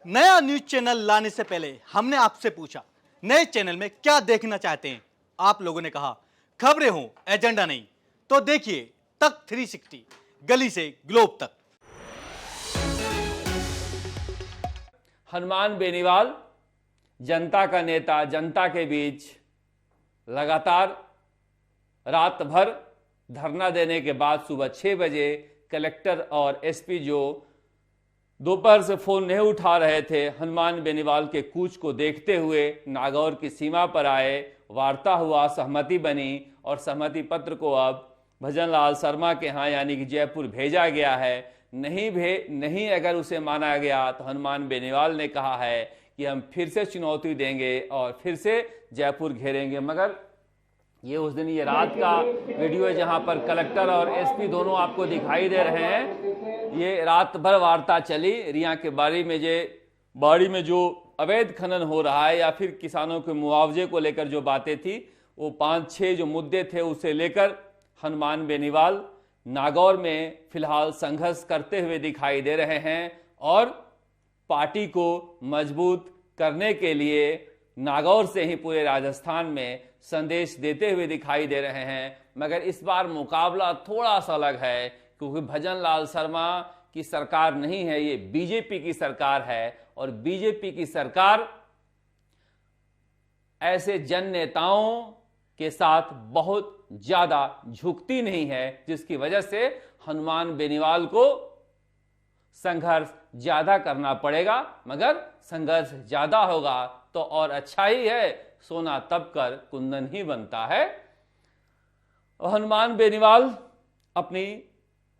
नया news channel लाने से पहले हमने आपसे पूछा नए चैनल में क्या देखना चाहते हैं। आप लोगों ने कहा खबरें हो, एजेंडा नहीं। तो देखिए तक 360, गली से ग्लोब तक। हनुमान बेनीवाल जनता का नेता, जनता के बीच लगातार रात भर धरना देने के बाद सुबह 6 बजे कलेक्टर और एसपी जो दोपहर से फोन नहीं उठा रहे थे, हनुमान बेनीवाल के कूच को देखते हुए नागौर की सीमा पर आए। वार्ता हुआ, सहमति बनी और सहमति पत्र को अब भजनलाल शर्मा के यहाँ यानी कि जयपुर भेजा गया है। नहीं अगर उसे माना गया तो हनुमान बेनीवाल ने कहा है कि हम फिर से चुनौती देंगे और फिर से जयपुर घेरेंगे। मगर ये उस दिन ये रात का वीडियो है जहां पर कलेक्टर और एसपी दोनों आपको दिखाई दे रहे हैं। ये रात भर वार्ता चली। रिया के बाड़ी में जो अवैध खनन हो रहा है या फिर किसानों के मुआवजे को लेकर जो बातें थी, वो 5-6 जो मुद्दे थे उसे लेकर हनुमान बेनीवाल नागौर में फिलहाल संघर्ष करते हुए दिखाई दे रहे हैं और पार्टी को मजबूत करने के लिए नागौर से ही पूरे राजस्थान में संदेश देते हुए दिखाई दे रहे हैं। मगर इस बार मुकाबला थोड़ा सा अलग है क्योंकि भजनलाल शर्मा की सरकार नहीं है, ये बीजेपी की सरकार है और बीजेपी की सरकार ऐसे जन नेताओं के साथ बहुत ज्यादा झुकती नहीं है, जिसकी वजह से हनुमान बेनीवाल को संघर्ष ज्यादा करना पड़ेगा। मगर संघर्ष ज्यादा होगा तो और अच्छा ही है, सोना तब कर कुंदन ही बनता है। और हनुमान बेनीवाल अपनी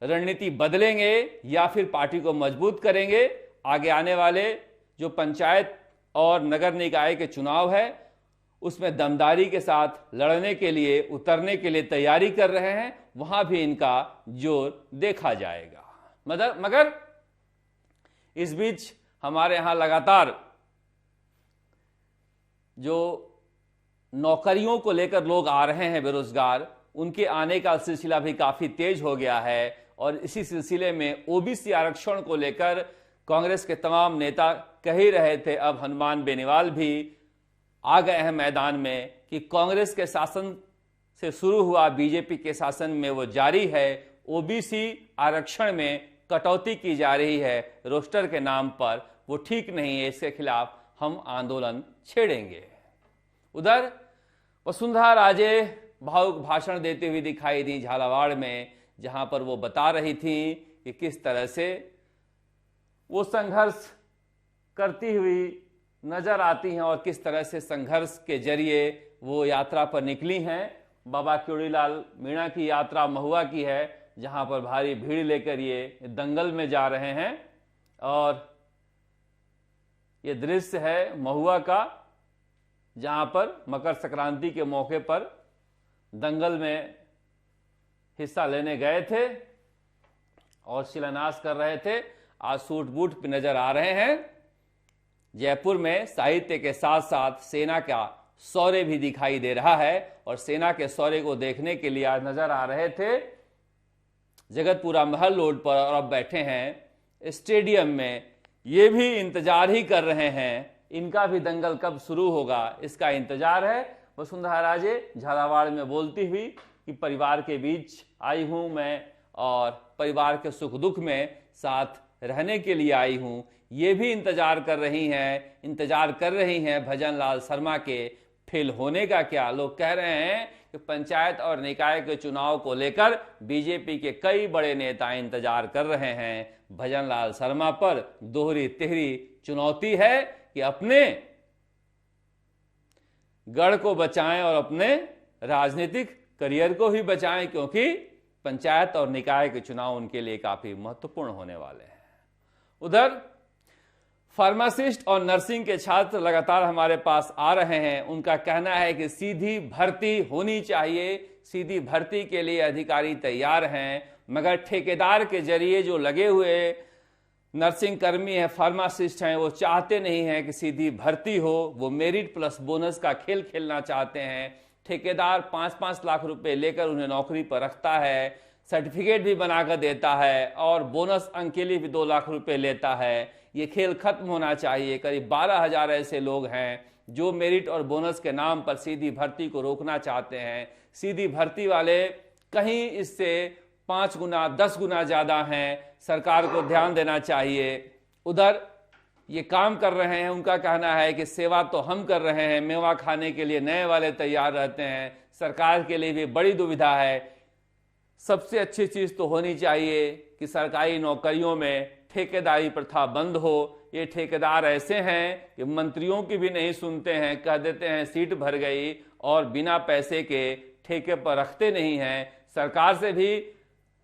रणनीति बदलेंगे या फिर पार्टी को मजबूत करेंगे। आगे आने वाले जो पंचायत और नगर निकाय के चुनाव है उसमें दमदारी के साथ लड़ने के लिए, उतरने के लिए तैयारी कर रहे हैं। वहां भी इनका जोर देखा जाएगा। मगर इस बीच हमारे यहां लगातार जो नौकरियों को लेकर लोग आ रहे हैं बेरोजगार, उनके आने का सिलसिला भी काफी तेज हो गया है और इसी सिलसिले में ओबीसी आरक्षण को लेकर कांग्रेस के तमाम नेता कह ही रहे थे। अब हनुमान बेनीवाल भी आ गए हैं मैदान में कि कांग्रेस के शासन से शुरू हुआ बीजेपी के शासन में वो जारी है। ओबीसी आरक्षण में कटौती की जा रही है रोस्टर के नाम पर, वो ठीक नहीं है, इसके खिलाफ हम आंदोलन छेड़ेंगे। उधर वसुंधरा राजे भावुक भाषण देते हुए दिखाई दी झालावाड़ में, जहां पर वो बता रही थी कि किस तरह से वो संघर्ष करती हुई नजर आती हैं और किस तरह से संघर्ष के जरिए वो यात्रा पर निकली हैं। बाबा क्योड़ीलाल मीणा की यात्रा महुआ की है, जहां पर भारी भीड़ लेकर ये दंगल में जा रहे हैं और ये दृश्य है महुआ का, जहां पर मकर संक्रांति के मौके पर दंगल में हिस्सा लेने गए थे और शिलान्यास कर रहे थे। आज सूट बूट पे नजर आ रहे हैं। जयपुर में साहित्य के साथ साथ सेना का शौर्य भी दिखाई दे रहा है और सेना के शौर्य को देखने के लिए आज नजर आ रहे थे जगतपुरा महल रोड पर और अब बैठे हैं स्टेडियम में। ये भी इंतजार ही कर रहे हैं, इनका भी दंगल कब शुरू होगा इसका इंतजार है। वसुंधरा राजे झालावाड़ में बोलती हुई कि परिवार के बीच आई हूं मैं और परिवार के सुख दुख में साथ रहने के लिए आई हूं। ये भी इंतजार कर रही हैं भजनलाल शर्मा के फेल होने का। क्या लोग कह रहे हैं कि पंचायत और निकाय के चुनाव को लेकर बीजेपी के कई बड़े नेता इंतजार कर रहे हैं। भजनलाल शर्मा पर दोहरी तिहरी चुनौती है कि अपने गढ़ को बचाएं और अपने राजनीतिक करियर को भी बचाएं, क्योंकि पंचायत और निकाय के चुनाव उनके लिए काफी महत्वपूर्ण होने वाले हैं। उधर फार्मासिस्ट और नर्सिंग के छात्र लगातार हमारे पास आ रहे हैं। उनका कहना है कि सीधी भर्ती होनी चाहिए, सीधी भर्ती के लिए अधिकारी तैयार हैं, मगर ठेकेदार के जरिए जो लगे हुए नर्सिंग कर्मी हैं, फार्मासिस्ट हैं, वो चाहते नहीं हैं कि सीधी भर्ती हो। वो मेरिट प्लस बोनस का खेल खेलना चाहते हैं। ठेकेदार 5-5 लाख रुपए लेकर उन्हें नौकरी पर रखता है। सर्टिफिकेट भी बनाकर देता है और बोनस अंक के लिए भी 2 लाख रुपए लेता है। ये खेल खत्म होना चाहिए। करीब 12,000 ऐसे लोग हैं जो मेरिट और बोनस के नाम पर सीधी भर्ती को रोकना चाहते हैं। सीधी भर्ती वाले कहीं इससे 5 गुना 10 गुना ज्यादा हैं। सरकार को ध्यान देना चाहिए। उधर ये काम कर रहे हैं, उनका कहना है कि सेवा तो हम कर रहे हैं, मेवा खाने के लिए नए वाले तैयार रहते हैं। सरकार के लिए भी बड़ी दुविधा है। सबसे अच्छी चीज तो होनी चाहिए कि सरकारी नौकरियों में ठेकेदारी प्रथा बंद हो। ये ठेकेदार ऐसे हैं कि मंत्रियों की भी नहीं सुनते हैं, कह देते हैं सीट भर गई और बिना पैसे के ठेके पर रखते नहीं हैं। सरकार से भी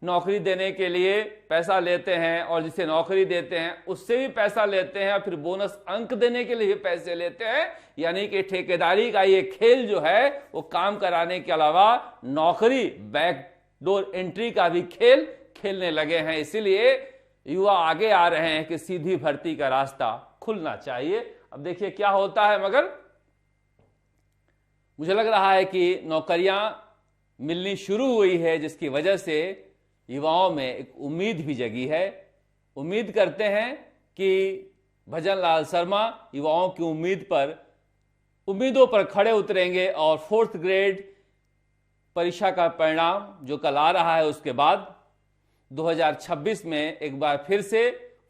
नौकरी देने के लिए पैसा लेते हैं और जिसे नौकरी देते हैं उससे भी पैसा लेते हैं और फिर बोनस अंक देने के लिए भी पैसे लेते हैं। यानी कि ठेकेदारी का ये खेल जो है वो काम कराने के अलावा नौकरी बैकडोर एंट्री का भी खेल खेलने लगे हैं। इसीलिए युवा आगे आ रहे हैं कि सीधी भर्ती का रास्ता खुलना चाहिए। अब देखिए क्या होता है, मगर मुझे लग रहा है कि नौकरियां मिलनी शुरू हुई है, जिसकी वजह से युवाओं में एक उम्मीद भी जगी है। उम्मीद करते हैं कि भजन लाल शर्मा युवाओं की उम्मीदों पर खड़े उतरेंगे और 4th ग्रेड परीक्षा का परिणाम जो कल आ रहा है उसके बाद 2026 में एक बार फिर से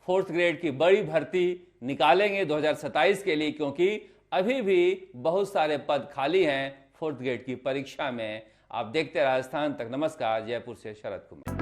4th ग्रेड की बड़ी भर्ती निकालेंगे 2027 के लिए, क्योंकि अभी भी बहुत सारे पद खाली हैं 4th ग्रेड की परीक्षा में। आप देखते राजस्थान तक। नमस्कार, जयपुर से शरद कुमार।